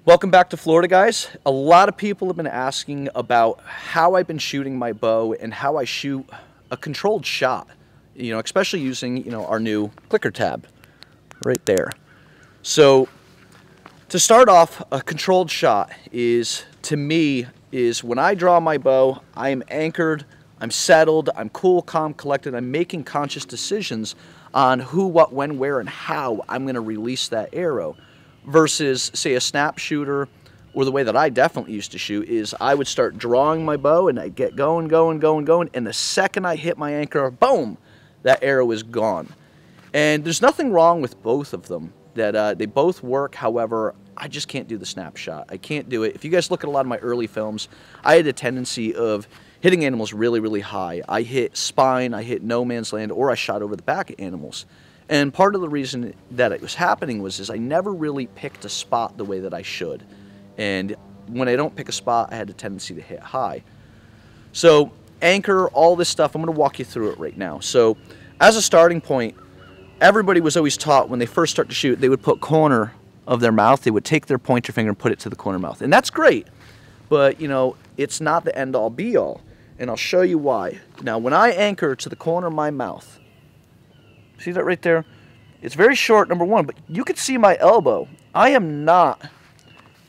Welcome back to Florida, guys. A lot of people have been asking about how I've been shooting my bow and how I shoot a controlled shot, especially using, our new clicker tab right there. So to start off, a controlled shot is, to me, is when I draw my bow, I am anchored, I'm settled, I'm cool, calm, collected, I'm making conscious decisions on who, what, when, where, and how I'm going to release that arrow. Versus, say, a snap shooter, or the way that I definitely used to shoot is I would start drawing my bow and I'd get going, and the second I hit my anchor, boom, that arrow is gone. And there's nothing wrong with both of them. That they both work. However, I just can't do the snapshot. I can't do it. If you guys look at a lot of my early films, I had a tendency of hitting animals really, really high. I hit spine, I hit no man's land, or I shot over the back of animals. And part of the reason that it was happening was I never really picked a spot the way that I should. And when I don't pick a spot, I had a tendency to hit high. So anchor, all this stuff, I'm going to walk you through it right now. So as a starting point, everybody was always taught when they first start to shoot, they would put corner of their mouth, they would take their pointer finger and put it to the corner mouth. And that's great, but it's not the end all be all. And I'll show you why. Now when I anchor to the corner of my mouth, see that right there? It's very short, number one, but you can see my elbow. I am not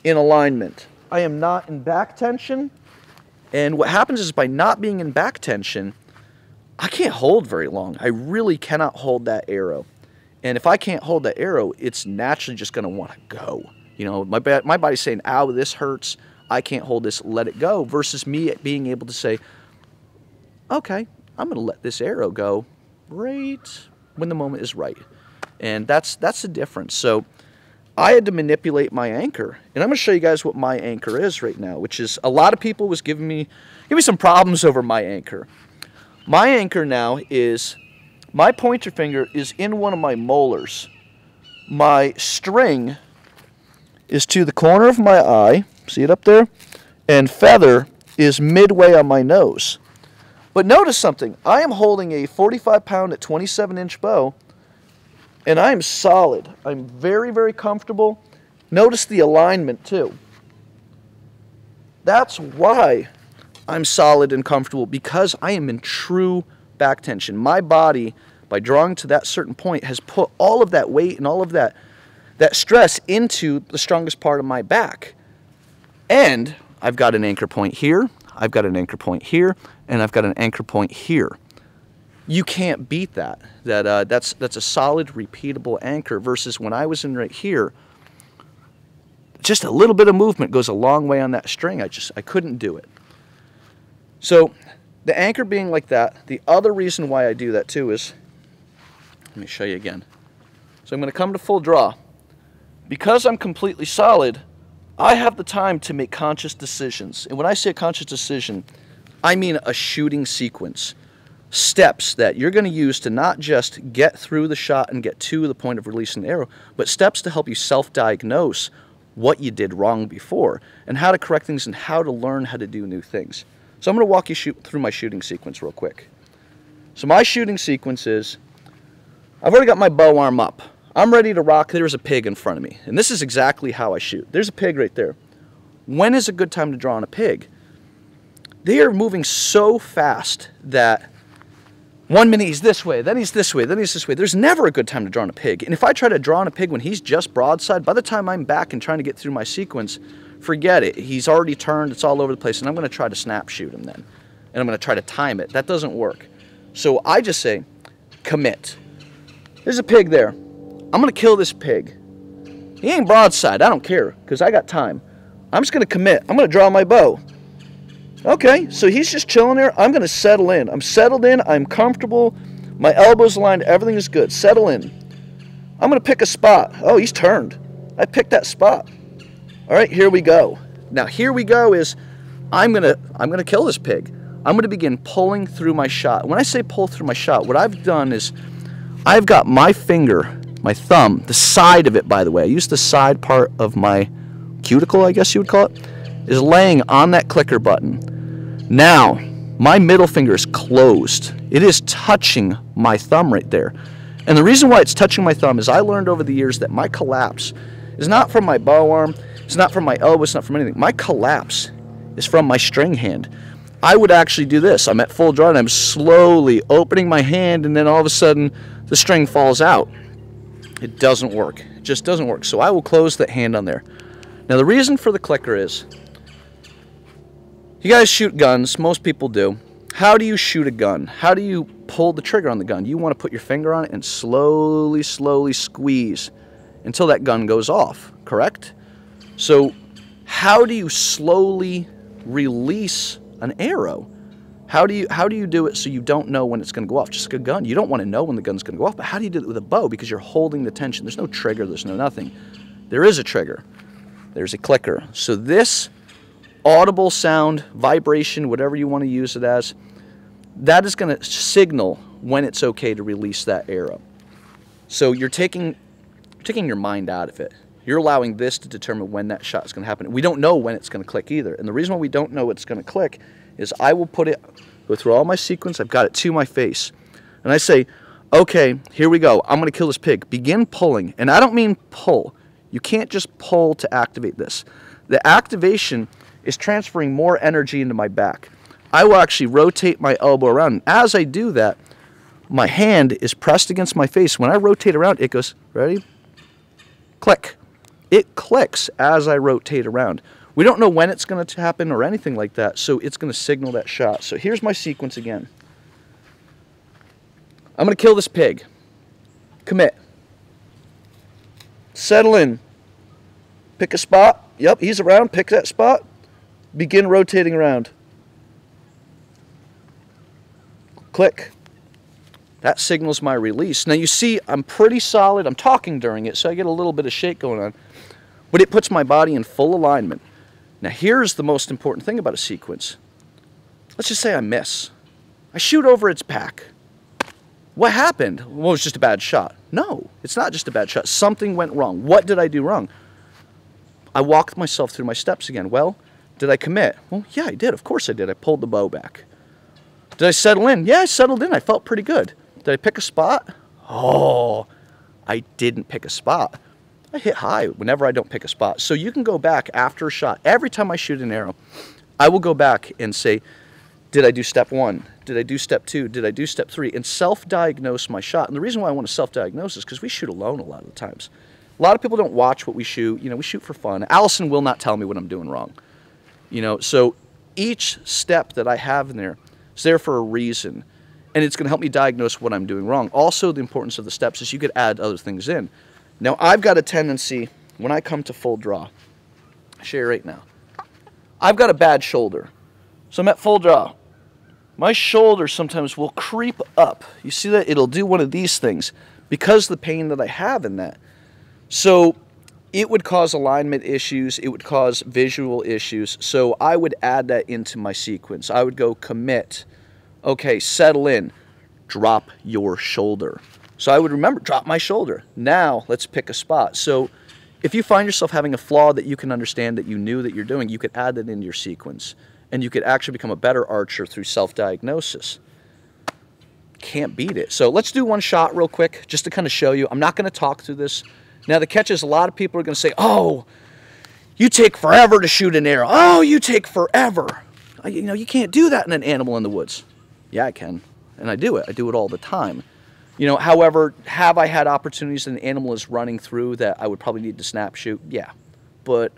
in alignment. I am not in back tension. And what happens is by not being in back tension, I can't hold very long. I really cannot hold that arrow. And if I can't hold that arrow, it's naturally just going to want to go. My body's saying, ow, this hurts. I can't hold this, let it go. Versus me being able to say, okay, I'm going to let this arrow go right when the moment is right. And that's the difference. So I had to manipulate my anchor. And I'm going to show you guys what my anchor is right now, which is a lot of people was giving me some problems over my anchor. My anchor now is my pointer finger is in one of my molars. My string is to the corner of my eye. See it up there? And feather is midway on my nose. But notice something. I am holding a 45-pound at 27-inch bow, and I am solid. I'm very, very comfortable. Notice the alignment, too. That's why I'm solid and comfortable, because I am in true back tension. My body, by drawing to that certain point, has put all of that weight and all of that stress into the strongest part of my back. And I've got an anchor point here, I've got an anchor point here, and I've got an anchor point here. You can't beat that. That's a solid, repeatable anchor versus when I was in right here, just a little bit of movement goes a long way on that string. I couldn't do it. So the anchor being like that, the other reason why I do that too is, let me show you again. So I'm going to come to full draw. Because I'm completely solid, I have the time to make conscious decisions. And when I say a conscious decision, I mean a shooting sequence. Steps that you're going to use to not just get through the shot and get to the point of releasing the arrow, but steps to help you self-diagnose what you did wrong before and how to correct things and how to learn how to do new things. So I'm going to walk you through my shooting sequence real quick. So my shooting sequence is, I've already got my bow arm up. I'm ready to rock. There's a pig in front of me. And this is exactly how I shoot. There's a pig right there. When is a good time to draw on a pig? They are moving so fast that 1 minute he's this way, then he's this way, then he's this way. There's never a good time to draw on a pig. And if I try to draw on a pig when he's just broadside, by the time I'm back and trying to get through my sequence, forget it. He's already turned. It's all over the place. And I'm going to try to snap shoot him then. And I'm going to try to time it. That doesn't work. So I just say, commit. There's a pig there. I'm going to kill this pig. He ain't broadside. I don't care because I got time. I'm just going to commit. I'm going to draw my bow. Okay, so he's just chilling there. I'm going to settle in. I'm settled in. I'm comfortable. My elbows aligned. Everything is good. Settle in. I'm going to pick a spot. Oh, he's turned. I picked that spot. All right, here we go. Now, here we go is I'm going to kill this pig. I'm going to begin pulling through my shot. When I say pull through my shot, what I've done is I've got my finger, my thumb, the side of it, by the way. I use the side part of my cuticle, I guess you would call it, is laying on that clicker button. Now, my middle finger is closed. It is touching my thumb right there. And the reason why it's touching my thumb is I learned over the years that my collapse is not from my bow arm. It's not from my elbow, it's not from anything. My collapse is from my string hand. I would actually do this. I'm at full draw and I'm slowly opening my hand, and then all of a sudden the string falls out. It doesn't work. It just doesn't work. So I will close that hand on there. Now the reason for the clicker is, you guys shoot guns, most people do. How do you shoot a gun? How do you pull the trigger on the gun? You want to put your finger on it and slowly, slowly squeeze until that gun goes off, correct? So how do you slowly release an arrow? How do you do it so you don't know when it's going to go off? Just like a gun, you don't want to know when the gun's going to go off, but how do you do it with a bow? Because you're holding the tension. There's no trigger, there's no nothing. There is a trigger. There's a clicker. So this audible sound, vibration, whatever you want to use it as, that is going to signal when it's okay to release that arrow. So you're taking your mind out of it. You're allowing this to determine when that shot is going to happen. We don't know when it's going to click either. And the reason why we don't know it's going to click is I will go through all my sequence, I've got it to my face, and I say, okay, here we go. I'm going to kill this pig. Begin pulling. And I don't mean pull. You can't just pull to activate this. The activation is transferring more energy into my back. I will actually rotate my elbow around. And as I do that, my hand is pressed against my face. When I rotate around, it goes, ready? Click. It clicks as I rotate around. We don't know when it's going to happen or anything like that, so it's going to signal that shot. So here's my sequence again. I'm going to kill this pig. Commit. Settle in. Pick a spot. Yep, he's around. Pick that spot. Begin rotating around. Click. That signals my release. Now you see, I'm pretty solid. I'm talking during it, so I get a little bit of shake going on. But it puts my body in full alignment. Now here's the most important thing about a sequence. Let's just say I miss. I shoot over its back. What happened? Well, it was just a bad shot. No, it's not just a bad shot. Something went wrong. What did I do wrong? I walked myself through my steps again. Well, did I commit? Well, yeah, I did. Of course I did. I pulled the bow back. Did I settle in? Yeah, I settled in. I felt pretty good. Did I pick a spot? Oh, I didn't pick a spot. I hit high whenever I don't pick a spot. So you can go back after a shot. Every time I shoot an arrow, I will go back and say, did I do step 1? Did I do step 2? Did I do step 3? And self-diagnose my shot. And the reason why I want to self-diagnose is because we shoot alone a lot of the times. A lot of people don't watch what we shoot. You know, we shoot for fun. Allison will not tell me what I'm doing wrong. You know, so each step that I have in there is there for a reason. And it's going to help me diagnose what I'm doing wrong. Also, the importance of the steps is you could add other things in. Now, I've got a tendency, when I come to full draw, I'll show you right now, I've got a bad shoulder. So I'm at full draw. My shoulder sometimes will creep up. You see that? It'll do one of these things because of the pain that I have in that. So it would cause alignment issues. It would cause visual issues. So I would add that into my sequence. I would go commit. Okay, settle in. Drop your shoulder. So I would remember, drop my shoulder. Now, let's pick a spot. So if you find yourself having a flaw that you can understand that you knew that you're doing, you could add that into your sequence. And you could actually become a better archer through self-diagnosis. Can't beat it. So let's do one shot real quick, just to kind of show you. I'm not going to talk through this. Now, the catch is a lot of people are going to say, oh, you take forever to shoot an arrow. Oh, you take forever. You know, you can't do that in an animal in the woods. Yeah, I can. And I do it. I do it all the time. You know, however, have I had opportunities and an animal is running through that I would probably need to snap shoot? Yeah. But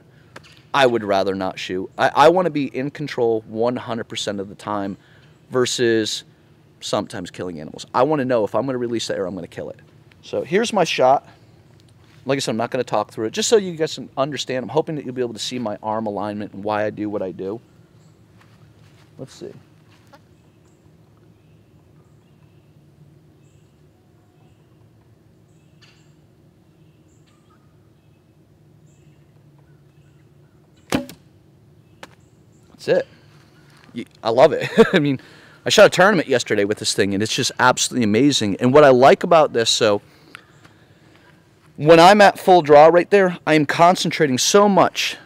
I would rather not shoot. I want to be in control 100% of the time versus sometimes killing animals. I want to know if I'm going to release the arrow, I'm going to kill it. So here's my shot. Like I said, I'm not going to talk through it. Just so you guys can understand, I'm hoping that you'll be able to see my arm alignment and why I do what I do. Let's see. That's it. I love it. I mean, I shot a tournament yesterday with this thing, and it's just absolutely amazing. And what I like about this, so when I'm at full draw right there, I am concentrating so much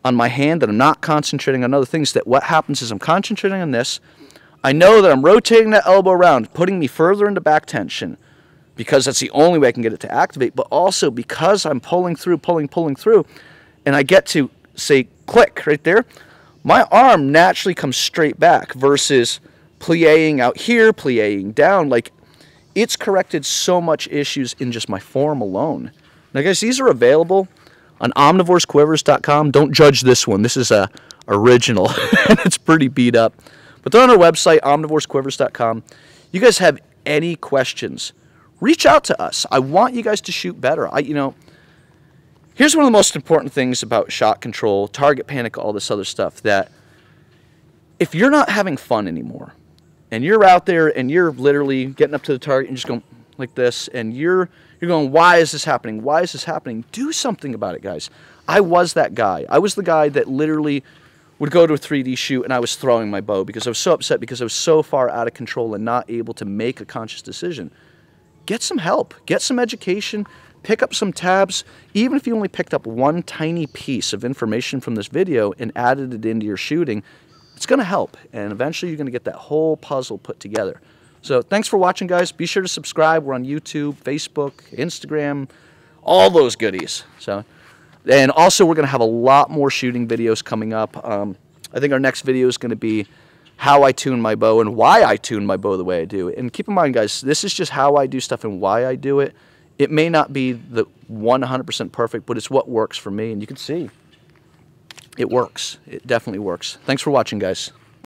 on my hand that I'm not concentrating on other things, that what happens is I'm concentrating on this. I know that I'm rotating that elbow around, putting me further into back tension, because that's the only way I can get it to activate, but also because I'm pulling through, pulling through, and I get to say click right there, my arm naturally comes straight back versus plieing out here, plieing down. Like, it's corrected so much issues in just my form alone. Now guys, these are available on omnivoresquivers.com. Don't judge this one. This is a original and it's pretty beat up. But they're on our website, omnivoresquivers.com. You guys have any questions, reach out to us. I want you guys to shoot better. Here's one of the most important things about shot control, target panic, all this other stuff, that if you're not having fun anymore, and you're out there and you're literally getting up to the target and just going like this, and you're going, why is this happening? Why is this happening? Do something about it, guys. I was that guy. I was the guy that literally would go to a 3D shoot and I was throwing my bow because I was so upset because I was so far out of control and not able to make a conscious decision. Get some help. Get some education. Pick up some tabs. Even if you only picked up one tiny piece of information from this video and added it into your shooting, it's going to help. And eventually you're going to get that whole puzzle put together. So thanks for watching, guys. Be sure to subscribe. We're on YouTube, Facebook, Instagram, all those goodies. And also we're going to have a lot more shooting videos coming up. I think our next video is going to be how I tune my bow and why I tune my bow the way I do. And keep in mind, guys, this is just how I do stuff and why I do it. It may not be the 100% perfect, but it's what works for me. And you can see it works. It definitely works. Thanks for watching, guys.